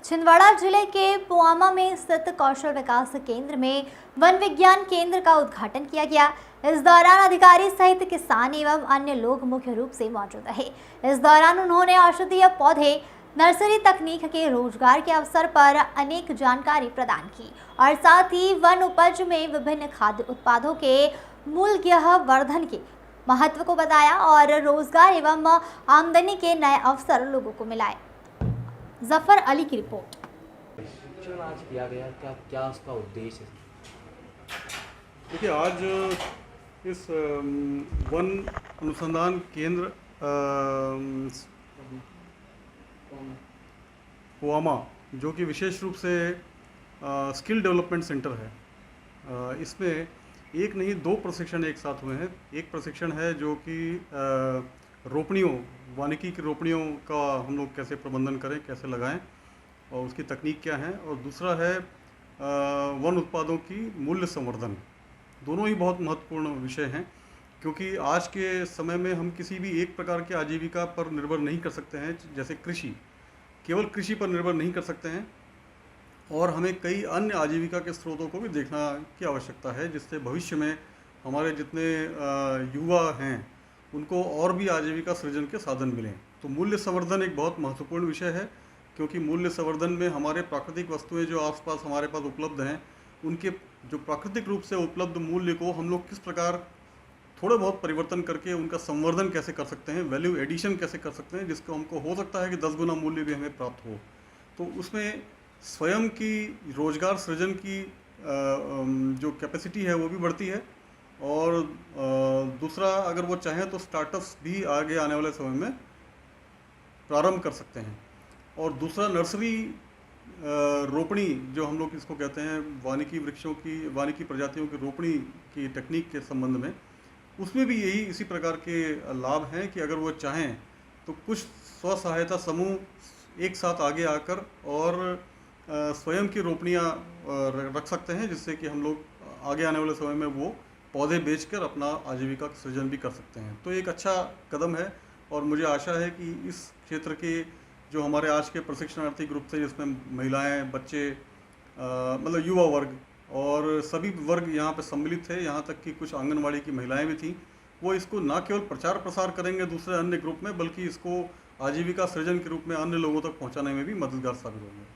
छिंदवाड़ा जिले के पुआमा में स्थित कौशल विकास केंद्र में वन विज्ञान केंद्र का उद्घाटन किया गया। इस दौरान अधिकारी सहित किसान एवं अन्य लोग मुख्य रूप से मौजूद रहे। इस दौरान उन्होंने औषधीय पौधे, नर्सरी तकनीक के रोजगार के अवसर पर अनेक जानकारी प्रदान की और साथ ही वन उपज में विभिन्न खाद्य उत्पादों के मूल्य वर्धन के महत्व को बताया और रोजगार एवं आमदनी के नए अवसर लोगों को मिलाए। जफर अली की रिपोर्ट। प्रशिक्षण आज किया गया, क्या उसका उद्देश्य है? देखिए, आज इस वन अनुसंधान केंद्र पुआमा, जो कि विशेष रूप से स्किल डेवलपमेंट सेंटर है, इसमें एक नहीं दो प्रशिक्षण एक साथ हुए हैं। एक प्रशिक्षण है जो कि रोपड़ियों, वानिकी की रोपड़ियों का हम लोग कैसे प्रबंधन करें, कैसे लगाएं और उसकी तकनीक क्या है, और दूसरा है वन उत्पादों की मूल्य संवर्धन। दोनों ही बहुत महत्वपूर्ण विषय हैं, क्योंकि आज के समय में हम किसी भी एक प्रकार की आजीविका पर निर्भर नहीं कर सकते हैं। जैसे कृषि, केवल कृषि पर निर्भर नहीं कर सकते हैं और हमें कई अन्य आजीविका के स्रोतों को भी देखना की आवश्यकता है, जिससे भविष्य में हमारे जितने युवा हैं उनको और भी आजीविका सृजन के साधन मिलें। तो मूल्य संवर्धन एक बहुत महत्वपूर्ण विषय है, क्योंकि मूल्य संवर्धन में हमारे प्राकृतिक वस्तुएं जो आसपास हमारे पास उपलब्ध हैं, उनके जो प्राकृतिक रूप से उपलब्ध मूल्य को हम लोग किस प्रकार थोड़े बहुत परिवर्तन करके उनका संवर्धन कैसे कर सकते हैं, वैल्यू एडिशन कैसे कर सकते हैं, जिसको हमको हो सकता है कि 10 गुना मूल्य भी हमें प्राप्त हो। तो उसमें स्वयं की रोजगार सृजन की जो कैपेसिटी है वो भी बढ़ती है, और दूसरा, अगर वो चाहें तो स्टार्टअप्स भी आगे आने वाले समय में प्रारंभ कर सकते हैं। और दूसरा, नर्सरी रोपणी, जो हम लोग इसको कहते हैं, वानिकी वृक्षों की, वानिकी प्रजातियों की रोपणी की तकनीक के संबंध में, उसमें भी यही इसी प्रकार के लाभ हैं कि अगर वो चाहें तो कुछ स्व सहायता समूह एक साथ आगे आकर और स्वयं की रोपणियाँ रख सकते हैं, जिससे कि हम लोग आगे आने वाले समय में वो पौधे बेचकर अपना आजीविका सृजन भी कर सकते हैं। तो एक अच्छा कदम है, और मुझे आशा है कि इस क्षेत्र के जो हमारे आज के प्रशिक्षणार्थी ग्रुप थे, जिसमें महिलाएं, बच्चे, मतलब युवा वर्ग और सभी वर्ग यहाँ पे सम्मिलित थे, यहाँ तक कि कुछ आंगनवाड़ी की महिलाएं भी थीं, वो इसको न केवल प्रचार प्रसार करेंगे दूसरे अन्य ग्रुप में, बल्कि इसको आजीविका सृजन के रूप में अन्य लोगों तक पहुँचाने में भी मददगार साबित होंगे।